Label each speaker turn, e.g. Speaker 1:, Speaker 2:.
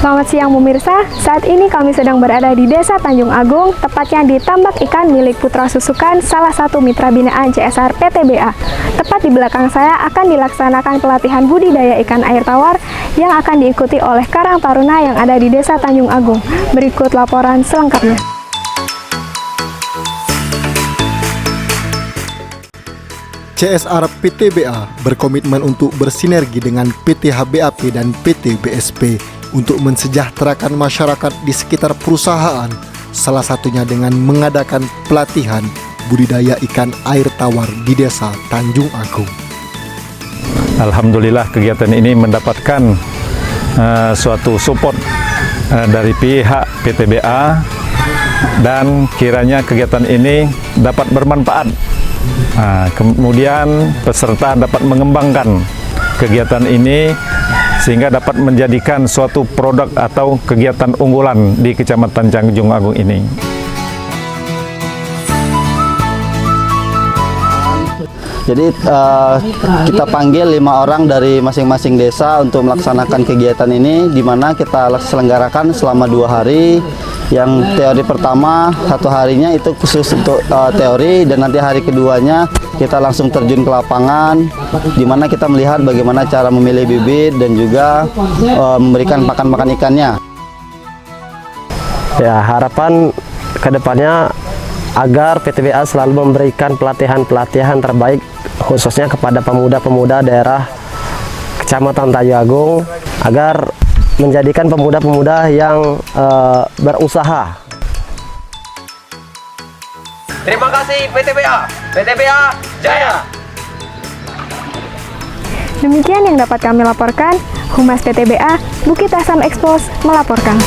Speaker 1: Selamat siang pemirsa, saat ini kami sedang berada di Desa Tanjung Agung, tepatnya di tambak ikan milik Putra Susukan, salah satu mitra binaan CSR PTBA. Tepat di belakang saya akan dilaksanakan pelatihan budidaya ikan air tawar yang akan diikuti oleh Karang Taruna yang ada di Desa Tanjung Agung. Berikut laporan selengkapnya.
Speaker 2: CSR PTBA berkomitmen untuk bersinergi dengan PT HBAP dan PT BSP untuk mensejahterakan masyarakat di sekitar perusahaan, salah satunya dengan mengadakan pelatihan budidaya ikan air tawar di Desa Tanjung Agung.
Speaker 3: Alhamdulillah kegiatan ini mendapatkan suatu support dari pihak PTBA dan kiranya kegiatan ini dapat bermanfaat. Kemudian peserta dapat mengembangkan kegiatan ini sehingga dapat menjadikan suatu produk atau kegiatan unggulan di Kecamatan Tanjung Agung ini.
Speaker 4: Jadi kita panggil 5 orang dari masing-masing desa untuk melaksanakan kegiatan ini, di mana kita selenggarakan selama 2 hari. Yang teori pertama 1 harinya itu khusus untuk teori, dan nanti hari keduanya kita langsung terjun ke lapangan, di mana kita melihat bagaimana cara memilih bibit dan juga memberikan pakan ikannya.
Speaker 5: Ya, harapan kedepannya agar PTBA selalu memberikan pelatihan terbaik khususnya kepada pemuda-pemuda daerah Kecamatan Tanjung Agung agar menjadikan pemuda-pemuda yang berusaha.
Speaker 6: Terima kasih PTBA. PTBA Jaya.
Speaker 1: Demikian yang dapat kami laporkan. Humas PTBA Bukit Asam Expos melaporkan.